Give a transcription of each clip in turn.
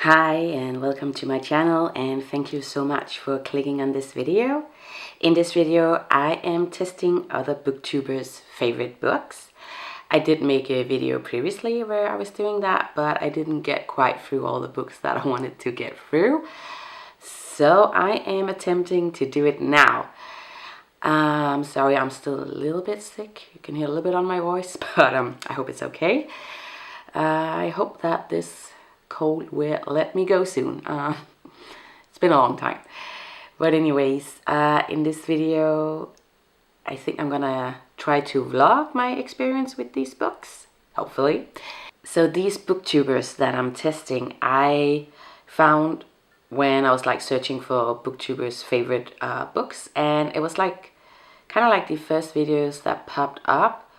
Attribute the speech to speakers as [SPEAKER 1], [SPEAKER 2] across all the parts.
[SPEAKER 1] Hi and welcome to my channel, and thank you so much for clicking on this video. In this video I am testing other booktubers' favorite books. I did make a video previously where I was doing that, but I didn't get quite through all the books that I wanted to get through. So I am attempting to do it now. Sorry, I'm still a little bit sick. You can hear a little bit on my voice, but I hope it's okay. I hope that this cold will let me go soon. It's been a long time. But anyways, in this video, I think I'm gonna try to vlog my experience with these books, hopefully. So these booktubers that I'm testing, I found when I was like searching for booktubers' favorite books, and it was like kind of like the first videos that popped up.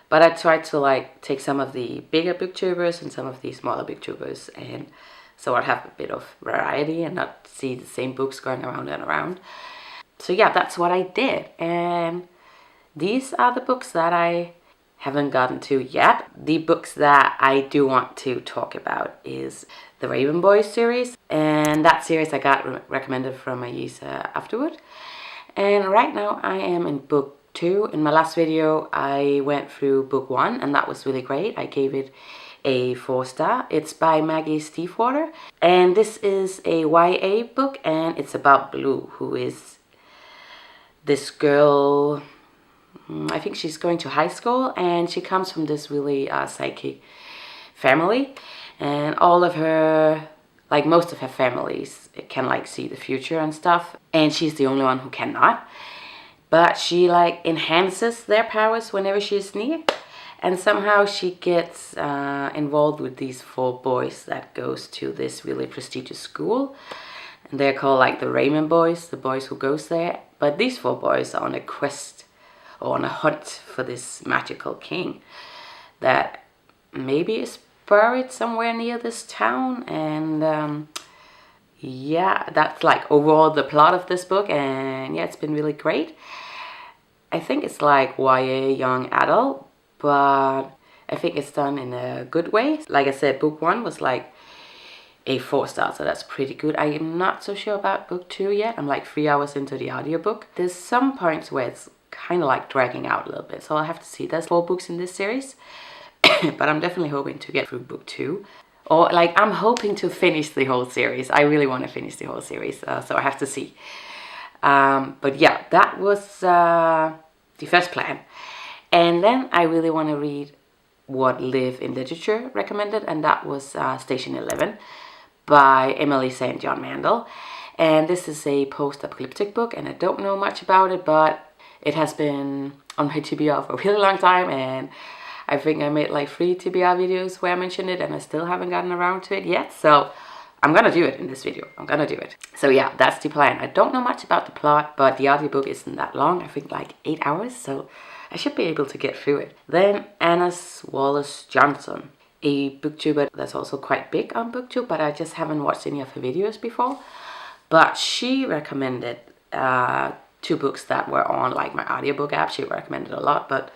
[SPEAKER 1] But I tried to like take some of the bigger booktubers and some of the smaller booktubers, and so I'd have a bit of variety and not see the same books going around and around. So yeah, that's what I did, and these are the books that I haven't gotten to yet. The books that I do want to talk about is the Raven Boys series, and that series I got recommended from my user afterward. And right now I am in book 2. In my last video I went through book 1, and that was really great. I gave it a 4-star. It's by Maggie Stiefvater, and this is a YA book, and it's about Blue, who is this girl. I think she's going to high school, and she comes from this really psychic family, and all of her, like most of her families, can like see the future and stuff, and she's the only one who cannot. But she like enhances their powers whenever she's near, and somehow she gets involved with these 4 boys that goes to this really prestigious school, and they're called like the Raven Boys, the boys who goes there. But these 4 boys are on a quest or on a hunt for this magical king that maybe is buried somewhere near this town. And yeah, that's like overall the plot of this book, and yeah, it's been really great. I think it's like YA young adult, but I think it's done in a good way. Like I said, book 1 was like a 4-star, so that's pretty good. I am not so sure about book 2 yet. I'm like 3 hours into the audiobook. There's some points where it's kind of like dragging out a little bit, so I'll have to see. There's 4 books in this series, but I'm definitely hoping to get through book 2. Or like, I'm hoping to finish the whole series. I really want to finish the whole series, so I have to see. But yeah, that was the first plan. And then I really want to read what Live in Literature recommended, and that was Station 11 by Emily St. John Mandel. And this is a post-apocalyptic book, and I don't know much about it, but it has been on my TBR for a really long time, and I think I made like 3 TBR videos where I mentioned it, and I still haven't gotten around to it yet. So I'm gonna do it in this video. I'm gonna do it. So yeah, that's the plan. I don't know much about the plot, but the audiobook isn't that long. I think like 8 hours, so I should be able to get through it. Then Anna's Wallace Johnson, a booktuber that's also quite big on BookTube, but I just haven't watched any of her videos before. But she recommended 2 books that were on like my audiobook app. She recommended a lot, but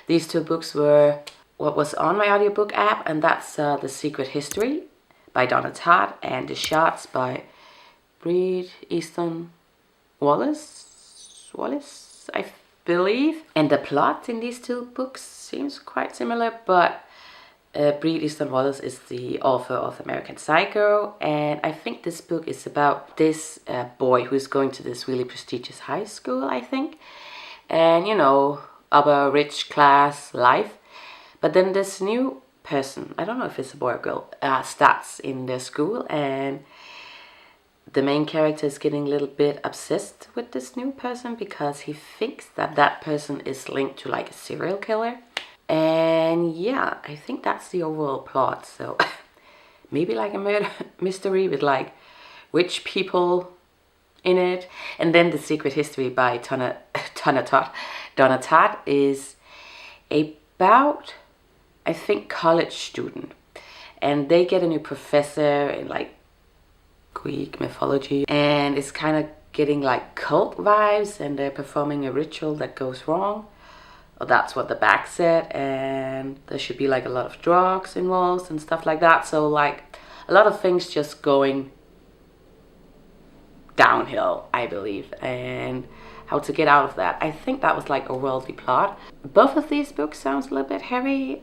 [SPEAKER 1] these 2 books were what was on my audiobook app, and that's The Secret History by Donna Tart and The Shards by Bret, Easton, Wallace, I believe. And the plot in these 2 books seems quite similar, but Bret Easton Wallace is the author of American Psycho, and I think this book is about this boy who's going to this really prestigious high school, I think, and you know, upper rich class life. But then this new person, I don't know if it's a boy or girl, starts in their school, and the main character is getting a little bit obsessed with this new person because he thinks that that person is linked to like a serial killer. And yeah, I think that's the overall plot. So maybe like a murder mystery with like witch people in it. And then The Secret History by Donna Tart is about, I think, college student, and they get a new professor in like Greek mythology, and it's kind of getting like cult vibes, and they're performing a ritual that goes wrong. Well, that's what the back said, and there should be like a lot of drugs involved and stuff like that. So like a lot of things just going downhill, I believe, and how to get out of that. I think that was like a worldly plot. Both of these books sounds a little bit heavy,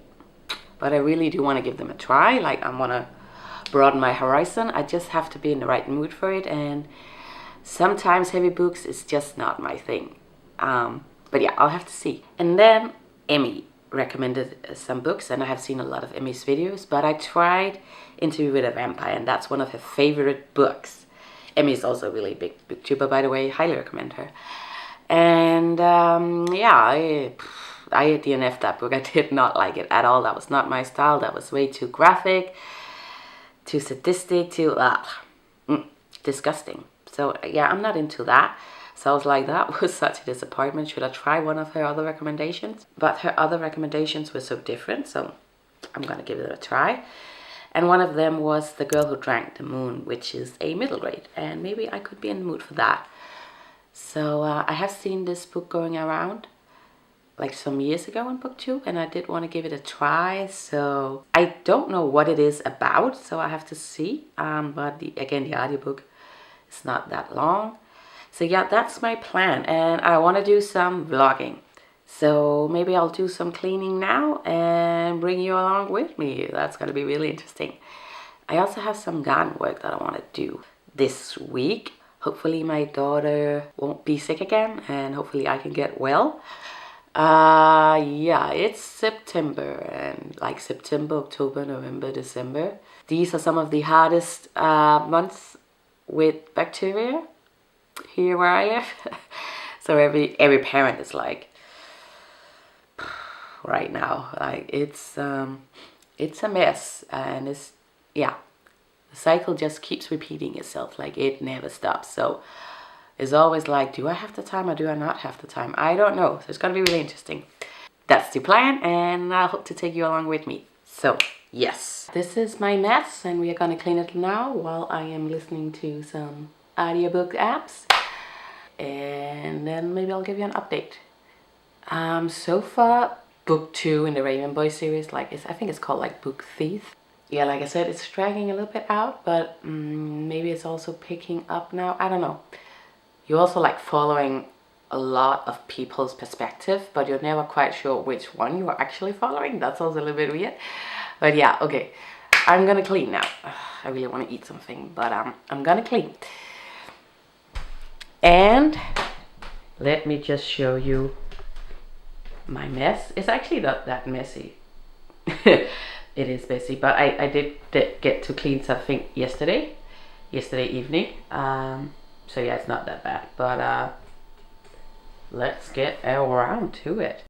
[SPEAKER 1] but I really do want to give them a try. Like, I want to broaden my horizon. I just have to be in the right mood for it, and sometimes heavy books is just not my thing. But yeah, I'll have to see. And then Emmy recommended some books, and I have seen a lot of Emmy's videos, but I tried Interview with a Vampire, and that's one of her favorite books. Emmy is also a really big booktuber, by the way. Highly recommend her. And yeah, I DNF'd that book. I did not like it at all. That was not my style. That was way too graphic, too sadistic, too disgusting. So yeah, I'm not into that. So I was like, that was such a disappointment. Should I try one of her other recommendations? But her other recommendations were so different, so I'm gonna give it a try. And one of them was The Girl Who Drank the Moon, which is a middle grade, and maybe I could be in the mood for that. So I have seen this book going around like some years ago on BookTube, and I did want to give it a try. So I don't know what it is about, so I have to see. But again, the audiobook is not that long. So yeah, that's my plan, and I want to do some vlogging. So maybe I'll do some cleaning now and bring you along with me. That's going to be really interesting. I also have some garden work that I want to do this week. Hopefully my daughter won't be sick again, and hopefully I can get well. Yeah, it's September, and like September, October, November, December. These are some of the hardest months with bacteria here where I live. So every parent is like, right now, like it's a mess, and yeah, the cycle just keeps repeating itself, like it never stops. So it's always like, do I have the time or do I not have the time? I don't know. So it's gonna be really interesting. That's the plan, and I hope to take you along with me. So yes, this is my mess, and we are gonna clean it now while I am listening to some audiobook apps, and then maybe I'll give you an update. So far, book 2 in the Raven Boy series, like I think it's called like Book Thief. Yeah, like I said, it's dragging a little bit out, but maybe it's also picking up now. I don't know. You're also like following a lot of people's perspective, but you're never quite sure which one you are actually following. That's also a little bit weird. But yeah, okay. I'm gonna clean now. I really want to eat something, but I'm gonna clean. And let me just show you my mess. It's actually not that messy. It is messy, but I did get to clean something yesterday evening. So yeah, it's not that bad, but let's get around to it.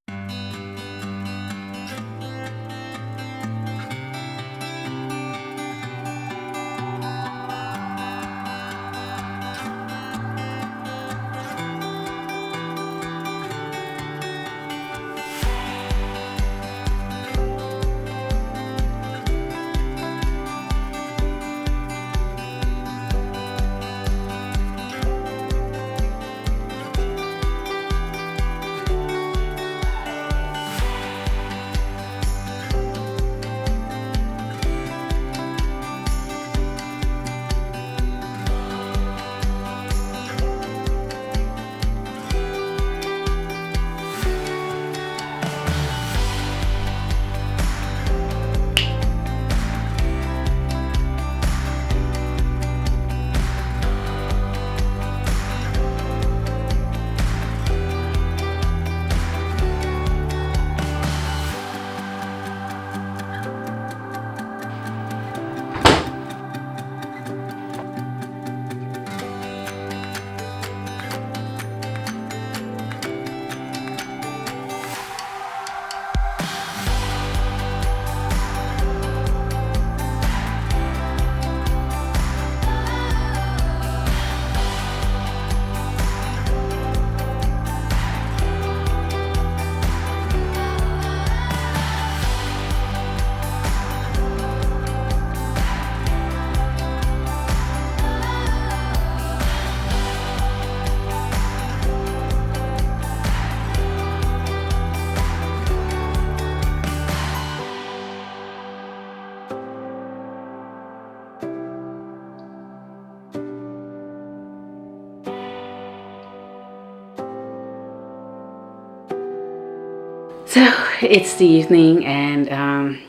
[SPEAKER 1] So it's the evening, and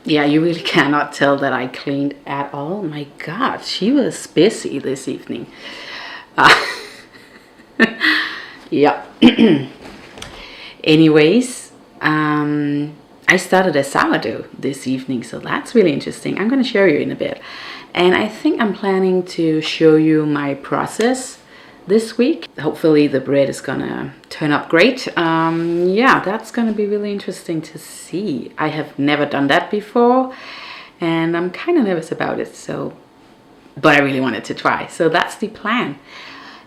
[SPEAKER 1] yeah, you really cannot tell that I cleaned at all. My God, she was busy this evening. Yeah. Anyways, I started a sourdough this evening, so that's really interesting. I'm going to show you in a bit. And I think I'm planning to show you my process this week. Hopefully the bread is gonna turn up great. Yeah, that's gonna be really interesting to see. I have never done that before, and I'm kind of nervous about it, so, but I really wanted to try. So that's the plan.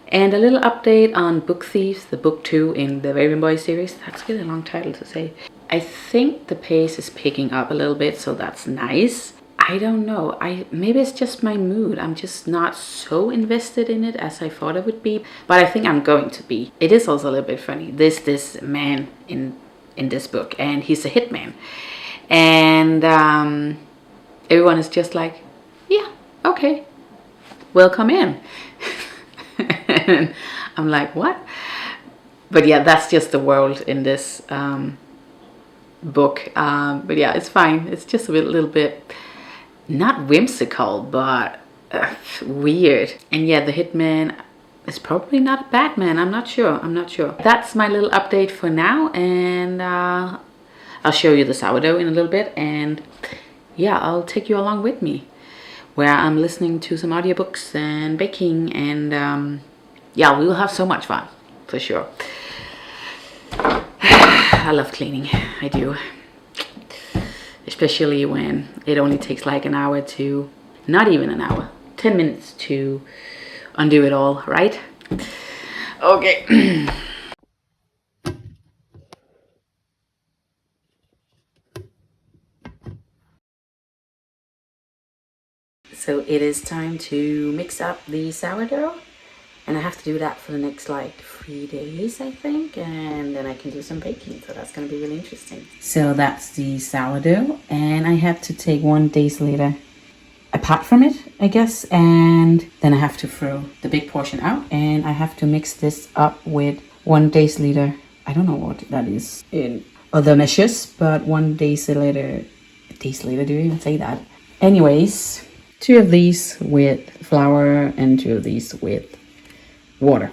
[SPEAKER 1] And a little update on Book Thieves, the book 2 in the Raven Boy series. That's really a long title to say. I think the pace is picking up a little bit, so that's nice. I don't know, maybe it's just my mood. I'm just not so invested in it as I thought it would be, but I think I'm going to be. It is also a little bit funny. This man in this book, and he's a hitman, and everyone is just like, yeah, okay, welcome in. And I'm like, what? But yeah, that's just the world in this book. But yeah, it's fine. It's just a little bit not whimsical, but weird. And yeah, the hitman is probably not a bad man. I'm not sure. That's my little update for now, and I'll show you the sourdough in a little bit, and yeah, I'll take you along with me where I'm listening to some audiobooks and baking, and yeah, we will have so much fun for sure. I love cleaning. I do. Especially when it only takes like an hour to, not even an hour, 10 minutes to undo it all, right? Okay. So it is time to mix up the sourdough, and I have to do that for the next like 3 days, I think, and then I can do some baking, so that's going to be really interesting. So that's the sourdough, and I have to take 1 deciliter apart from it, I guess, and then I have to throw the big portion out, and I have to mix this up with 1 deciliter. I don't know what that is in other measures, but 1 deciliter, do you even say that? Anyways, 2 of these with flour and 2 of these with water.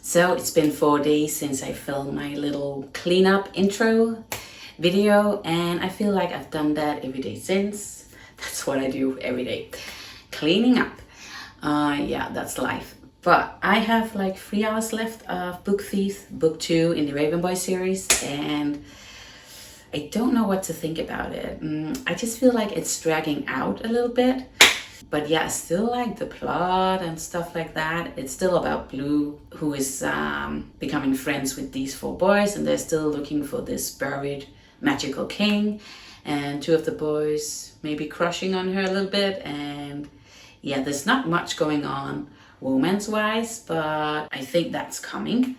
[SPEAKER 1] So it's been 4 days since I filmed my little cleanup intro video, and I feel like I've done that every day since. That's what I do every day, cleaning up. Yeah, that's life. But I have like 3 hours left of Book Thief, book 2 in the Raven Boy series, and I don't know what to think about it. I just feel like it's dragging out a little bit. But yeah, I still like the plot and stuff like that. It's still about Blue, who is becoming friends with these 4 boys, and they're still looking for this buried magical king. And 2 of the boys maybe crushing on her a little bit. And yeah, there's not much going on romance-wise, but I think that's coming.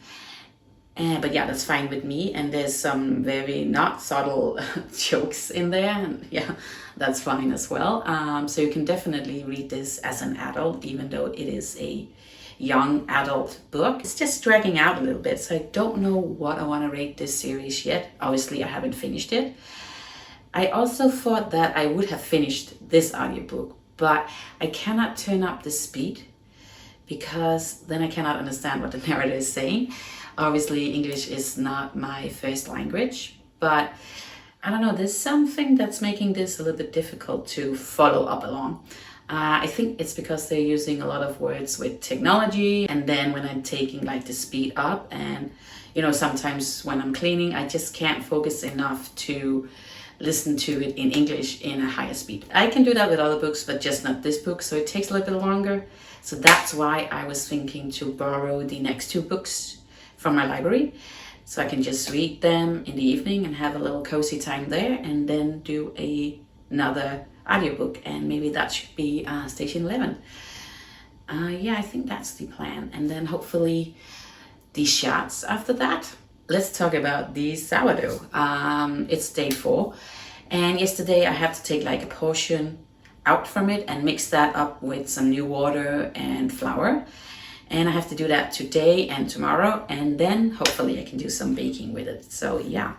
[SPEAKER 1] But yeah, that's fine with me, and there's some very not subtle jokes in there, and yeah, that's fine as well. So you can definitely read this as an adult, even though it is a young adult book. It's just dragging out a little bit, so I don't know what I want to rate this series yet. Obviously, I haven't finished it. I also thought that I would have finished this audiobook, but I cannot turn up the speed because then I cannot understand what the narrator is saying. Obviously, English is not my first language, but I don't know, there's something that's making this a little bit difficult to follow up along. I think it's because they're using a lot of words with technology, and then when I'm taking like the speed up, and you know, sometimes when I'm cleaning, I just can't focus enough to listen to it in English in a higher speed. I can do that with other books, but just not this book, so it takes a little bit longer. So that's why I was thinking to borrow the next 2 books from my library, so I can just read them in the evening and have a little cozy time there, and then do another audiobook, and maybe that should be Station 11. Yeah, I think that's the plan, and then hopefully these shards after that. Let's talk about the sourdough. It's day 4, and yesterday I had to take like a portion out from it and mix that up with some new water and flour. And I have to do that today and tomorrow, and then hopefully I can do some baking with it. So yeah,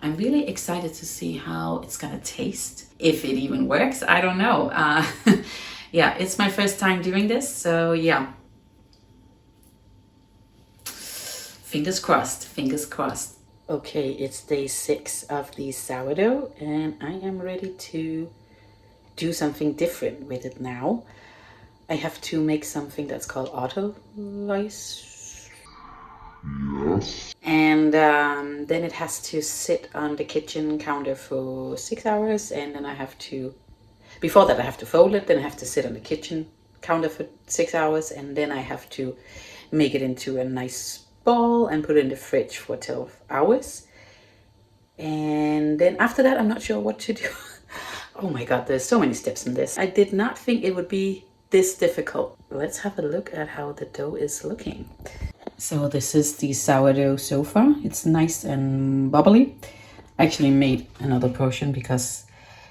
[SPEAKER 1] I'm really excited to see how it's gonna taste. If it even works, I don't know. Yeah, it's my first time doing this, so yeah. Fingers crossed, fingers crossed. Okay, it's day 6 of the sourdough, and I am ready to do something different with it now. I have to make something that's called autolysis. Yes. And then it has to sit on the kitchen counter for 6 hours, and then I have to, before that I have to fold it, then I have to sit on the kitchen counter for 6 hours, and then I have to make it into a nice ball and put it in the fridge for 12 hours. And then after that, I'm not sure what to do. Oh my god, there's so many steps in this. I did not think it would be this difficult. Let's have a look at how the dough is looking. So this is the sourdough so far. It's nice and bubbly. I actually made another portion because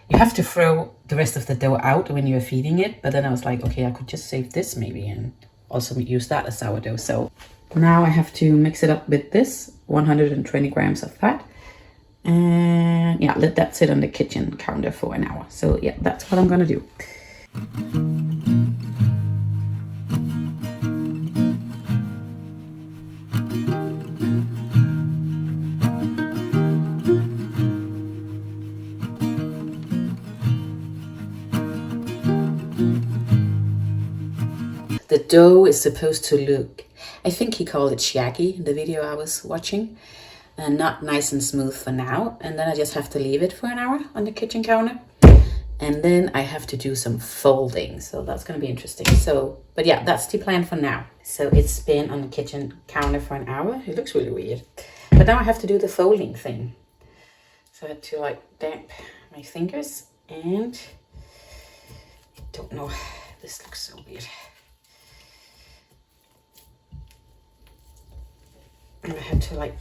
[SPEAKER 1] you have to throw the rest of the dough out when you're feeding it. But then I was like, okay, I could just save this maybe and also use that as sourdough. So now I have to mix it up with this, 120 grams of that. And yeah, let that sit on the kitchen counter for an hour. So yeah, that's what I'm gonna do. The dough is supposed to look, I think he called it shaggy in the video I was watching, and not nice and smooth for now. And then I just have to leave it for an hour on the kitchen counter. And then I have to do some folding. So that's going to be interesting. So, but yeah, that's the plan for now. So it's been on the kitchen counter for an hour. It looks really weird. But now I have to do the folding thing. So I had to like damp my fingers, and I don't know, this looks so weird. And I had to like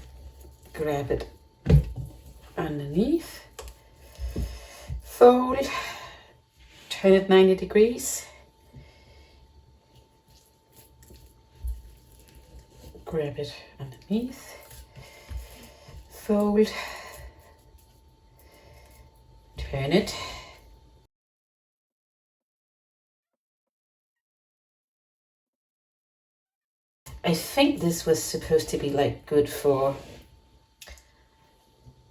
[SPEAKER 1] grab it underneath, fold, turn it 90 degrees, grab it underneath, fold, turn it. I think this was supposed to be like good for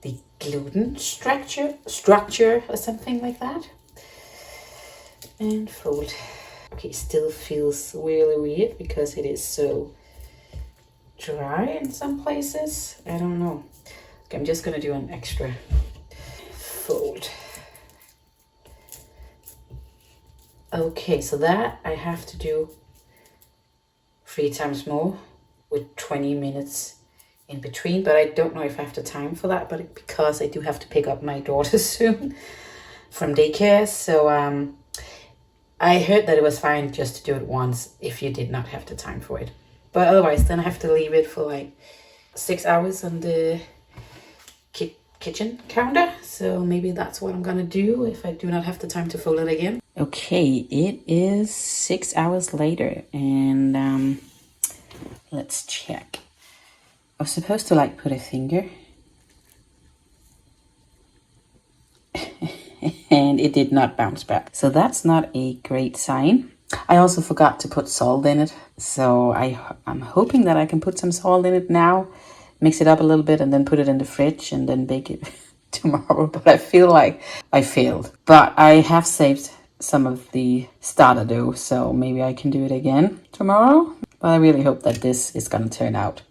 [SPEAKER 1] the gluten structure or something like that. And fold. Okay, still feels really weird because it is so dry in some places. I don't know. Okay, I'm just gonna do an extra fold. Okay, so that I have to do 3 times more with 20 minutes in between, but I don't know if I have the time for that, but because I do have to pick up my daughter soon from daycare. So I heard that it was fine just to do it once if you did not have the time for it, but otherwise then I have to leave it for like 6 hours on the kitchen counter. So maybe that's what I'm gonna do if I do not have the time to fold it again. Okay, it is 6 hours later, and let's check. I was supposed to like put a finger and it did not bounce back. So that's not a great sign. I also forgot to put salt in it. So I'm hoping that I can put some salt in it now, mix it up a little bit, and then put it in the fridge and then bake it tomorrow. But I feel like I failed. But I have saved some of the starter dough, so maybe I can do it again tomorrow. But I really hope that this is gonna turn out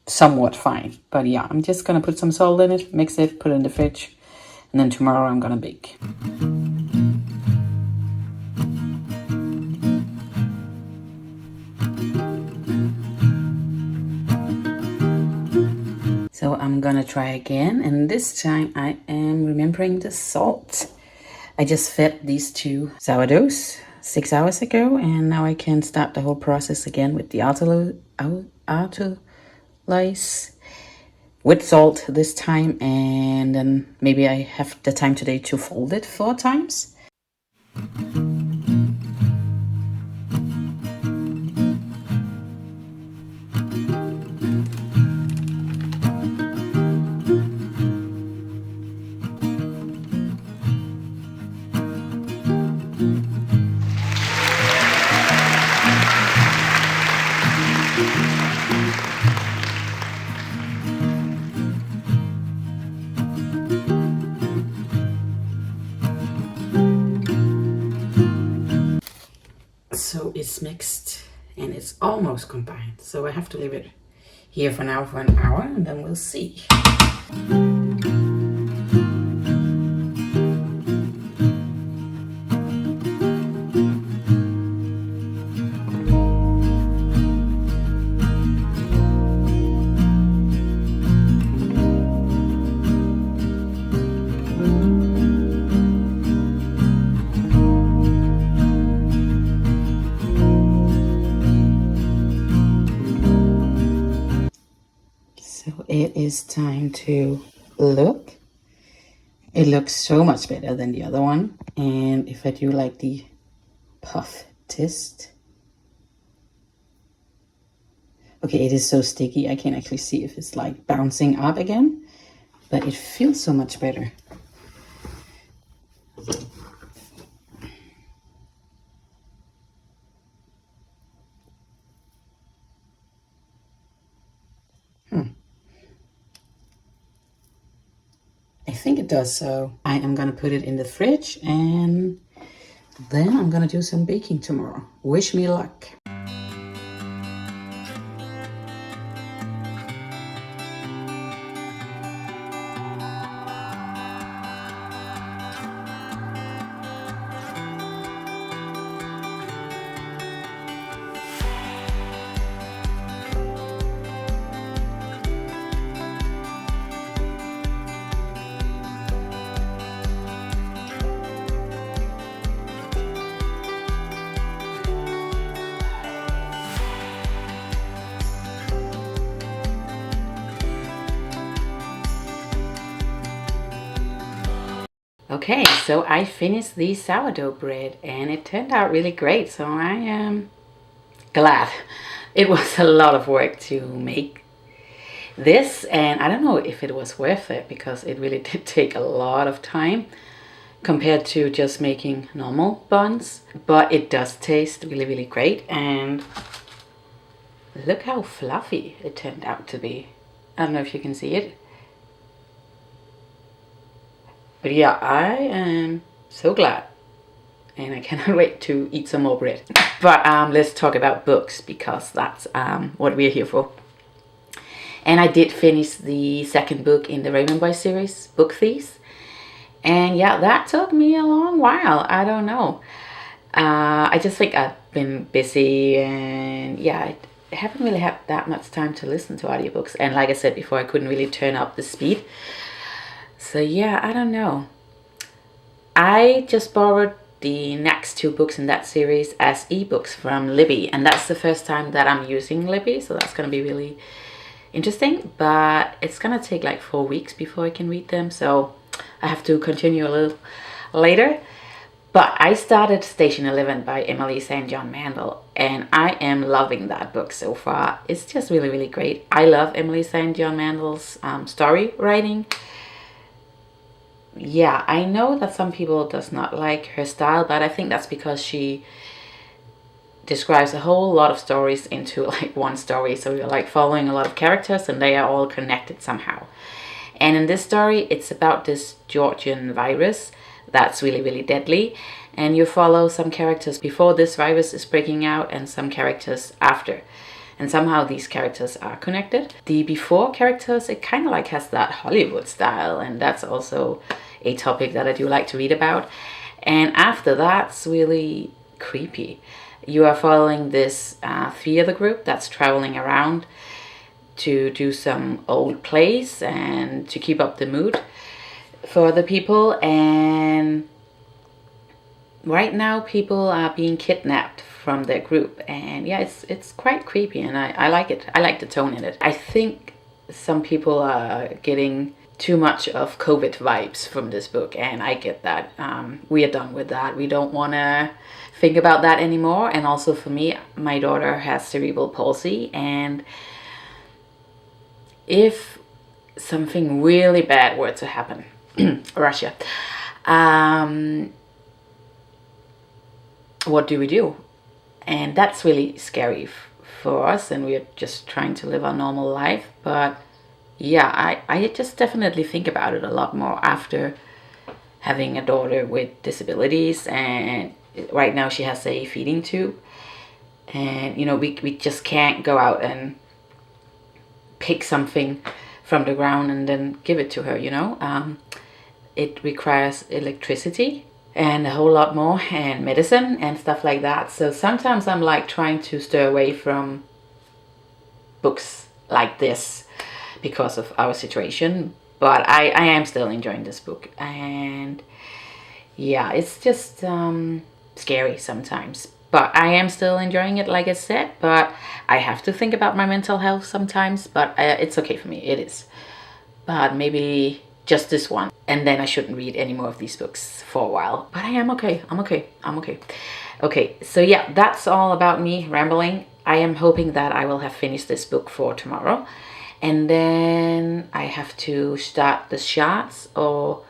[SPEAKER 1] somewhat fine. But yeah, I'm just gonna put some salt in it, mix it, put it in the fridge, and then tomorrow I'm gonna bake. So I'm gonna try again, and this time I am remembering the salt. I just fed these 2 sourdoughs 6 hours ago, and now I can start the whole process again with the
[SPEAKER 2] lice with salt this time, and then maybe I have the time today to fold it 4 times. So it's mixed and it's almost combined. So I have to leave it here for now for an hour, and then we'll see. It is time to look. It looks so much better than the other one. And if I do like the puff test. Okay, it is so sticky. I can't actually see if it's like bouncing up again, but it feels so much better. I think it does, so I am gonna put it in the fridge, and then I'm gonna do some baking tomorrow. Wish me luck. Okay, so I finished the sourdough bread and it turned out really great, so I am glad. It was a lot of work to make this, and I don't know if it was worth it because it really did take a lot of time compared to just making normal buns, but it does taste really, really great. And look how fluffy it turned out to be. I don't know if you can see it. But yeah, I am so glad, and I cannot wait to eat some more bread. But let's talk about books, because that's what we're here for. And I did finish the second book in the Raven Boy series, Book Thieves. And yeah, that took me a long while. I don't know. I just think I've been busy, and yeah, I haven't really had that much time to listen to audiobooks. And like I said before, I couldn't really turn up the speed. So yeah, I don't know. I just borrowed the next 2 books in that series as ebooks from Libby, and that's the first time that I'm using Libby, so that's gonna be really interesting. But it's gonna take like 4 weeks before I can read them, so I have to continue a little later. But I started Station 11 by Emily St. John Mandel, and I am loving that book so far. It's just really, really great. I love Emily St. John Mandel's story writing. Yeah, I know that some people does not like her style, but I think that's because she describes a whole lot of stories into like one story. So you're like following a lot of characters and they are all connected somehow. And in this story, it's about this Georgian virus that's really, really deadly. And you follow some characters before this virus is breaking out and some characters after. And somehow these characters are connected. The before characters, it kind of like has that Hollywood style, and that's also a topic that I do like to read about. And after that's really creepy. You are following this theater group that's traveling around to do some old plays and to keep up the mood for the people. And right now people are being kidnapped from their group, and yeah, it's quite creepy, and I like it. I like the tone in it. I think some people are getting too much of COVID vibes from this book, and I get that. We are done with that. We don't want to think about that anymore. And also for me, my daughter has cerebral palsy, and if something really bad were to happen, Russia, what do we do? And that's really scary for us, and we're just trying to live our normal life. But yeah, I just definitely think about it a lot more after having a daughter with disabilities, and right now she has a feeding tube, and you know, we just can't go out and pick something from the ground and then give it to her, you know. It requires electricity and a whole lot more, and medicine and stuff like that. So sometimes I'm like trying to stay away from books like this because of our situation, but I am still enjoying this book. And yeah, it's just scary sometimes, but I am still enjoying it, like I said. But I have to think about my mental health sometimes, but it's okay for me, it is. But maybe just this one, and then I shouldn't read any more of these books for a while. But I am okay. I'm okay. Okay, so yeah, that's all about me rambling. I am hoping that I will have finished this book for tomorrow, and then I have to start the Shards or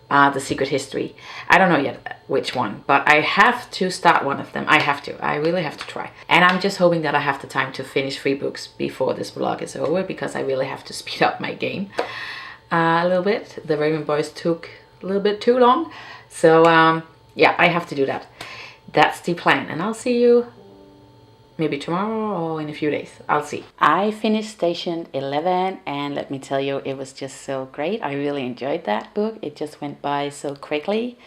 [SPEAKER 2] the Secret History. I don't know yet which one, but I have to start one of them. I really have to try. And I'm just hoping that I have the time to finish 3 books before this vlog is over, because I really have to speed up my game a little bit. The Raven Boys took a little bit too long, so yeah, I have to do that. That's the plan, and I'll see you maybe tomorrow or in a few days. I'll see. I finished Station 11, and let me tell you, it was just so great. I really enjoyed that book. It just went by so quickly,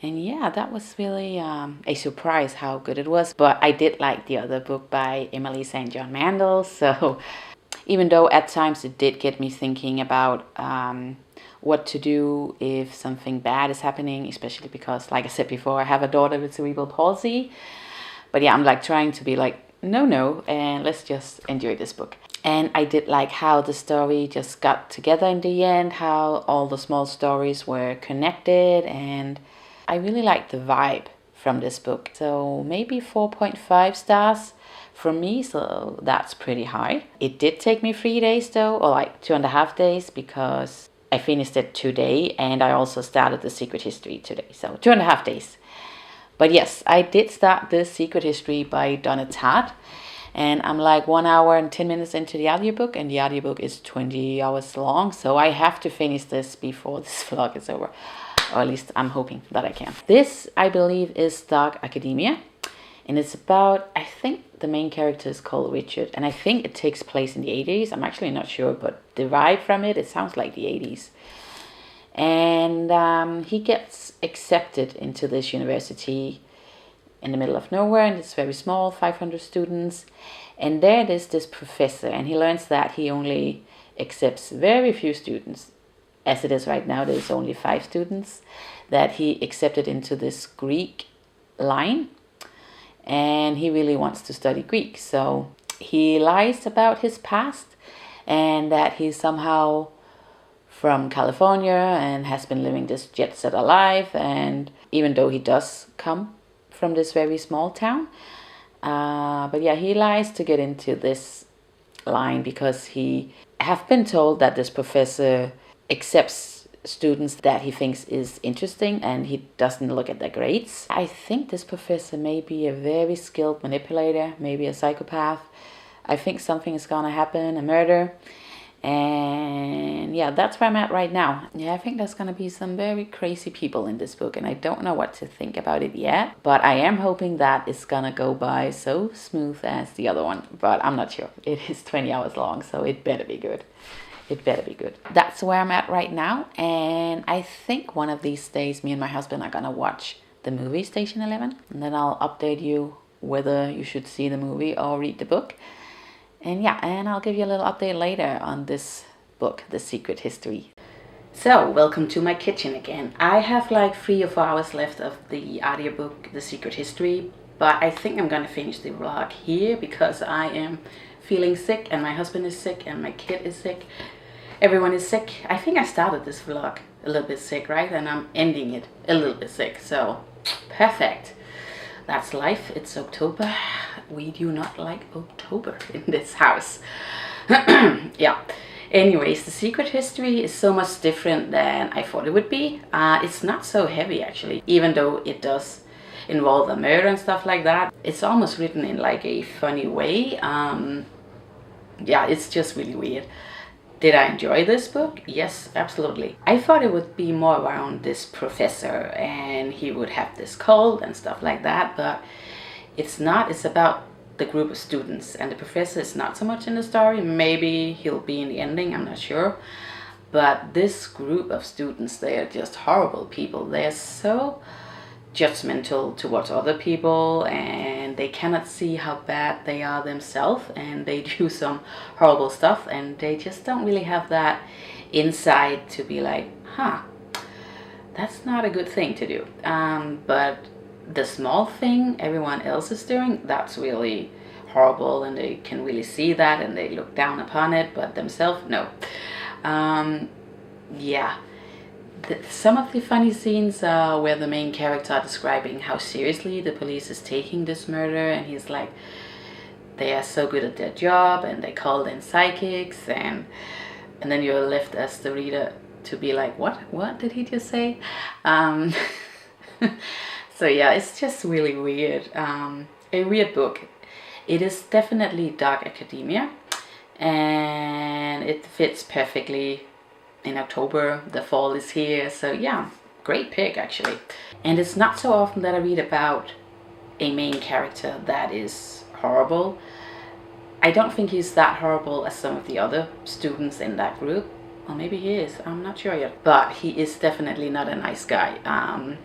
[SPEAKER 2] and yeah, that was really a surprise how good it was. But I did like the other book by Emily St. John Mandel, so even though at times it did get me thinking about what to do if something bad is happening, especially because, like I said before, I have a daughter with cerebral palsy. But yeah, I'm like trying to be like, no, and let's just enjoy this book. And I did like how the story just got together in the end, how all the small stories were connected, and I really liked the vibe from this book. So maybe 4.5 stars from me, so that's pretty high. It did take me 3 days though, or like 2.5 days, because I finished it today, and I also started the Secret History today, so 2.5 days. But yes, I did start this Secret History by Donna Tart, and I'm like 1 hour and 10 minutes into the audiobook, and the audiobook is 20 hours long, so I have to finish this before this vlog is over, or at least I'm hoping that I can. This, I believe, is Dark Academia, and it's about, I think the main character is called Richard, and I think it takes place in the 80s. I'm actually not sure, but the vibe from it sounds like the 80s. And he gets accepted into this university in the middle of nowhere, and it's very small, 500 students. And there is this professor, and he learns that he only accepts very few students. As it is right now, there's only 5 students that he accepted into this Greek line, and he really wants to study Greek. So he lies about his past, and that he's somehow from California and has been living this jet set life, and even though he does come from this very small town, but yeah, he lies to get into this line because he have been told that this professor accepts students that he thinks is interesting, and he doesn't look at their grades. I think this professor may be a very skilled manipulator, maybe a psychopath. I think something is gonna happen, a murder. And yeah, that's where I'm at right now. Yeah, I think there's gonna be some very crazy people in this book, and I don't know what to think about it yet, but I am hoping that it's gonna go by so smooth as the other one, but I'm not sure. It is 20 hours long, so it better be good. It better be good. That's where I'm at right now, and I think one of these days me and my husband are gonna watch the movie Station 11, and then I'll update you whether you should see the movie or read the book. And yeah, and I'll give you a little update later on this book, The Secret History.
[SPEAKER 1] So, welcome to my kitchen again. I have like 3 or 4 hours left of the audiobook, The Secret History, but I think I'm gonna finish the vlog here because I am feeling sick and my husband is sick and my kid is sick. Everyone is sick. I think I started this vlog a little bit sick, right? And I'm ending it a little bit sick, so perfect. That's life. It's October. We do not like October in this house. Yeah. Anyways, The Secret History is so much different than I thought it would be. It's not so heavy actually, even though it does involve a murder and stuff like that. It's almost written in like a funny way. Yeah, it's just really weird. Did I enjoy this book? Yes, absolutely. I thought it would be more around this professor and he would have this cult and stuff like that, but it's not. It's about the group of students, and the professor is not so much in the story. Maybe he'll be in the ending, I'm not sure. But this group of students, they are just horrible people. They're so judgmental towards other people, and they cannot see how bad they are themselves, and they do some horrible stuff, and they just don't really have that insight to be like, huh, that's not a good thing to do. But the small thing everyone else is doing, that's really horrible, and they can really see that and they look down upon it, but themselves, no. Yeah, some of the funny scenes are where the main character are describing how seriously the police is taking this murder, and he's like, they are so good at their job and they called in psychics, and then you're left as the reader to be like, what did he just say? So yeah, it's just really weird. A weird book. It is definitely dark academia, and it fits perfectly in October. The fall is here, so yeah, great pick actually. And it's not so often that I read about a main character that is horrible. I don't think he's that horrible as some of the other students in that group. Or maybe he is, I'm not sure yet. But he is definitely not a nice guy.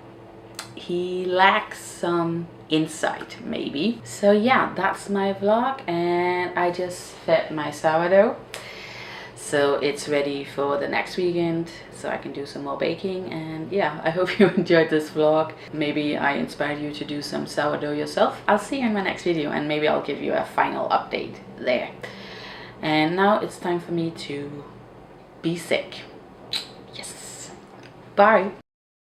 [SPEAKER 1] He lacks some insight, maybe. So yeah, that's my vlog, and I just fed my sourdough. So it's ready for the next weekend, so I can do some more baking. And yeah, I hope you enjoyed this vlog. Maybe I inspired you to do some sourdough yourself. I'll see you in my next video, and maybe I'll give you a final update there. And now it's time for me to be sick. Yes. Bye.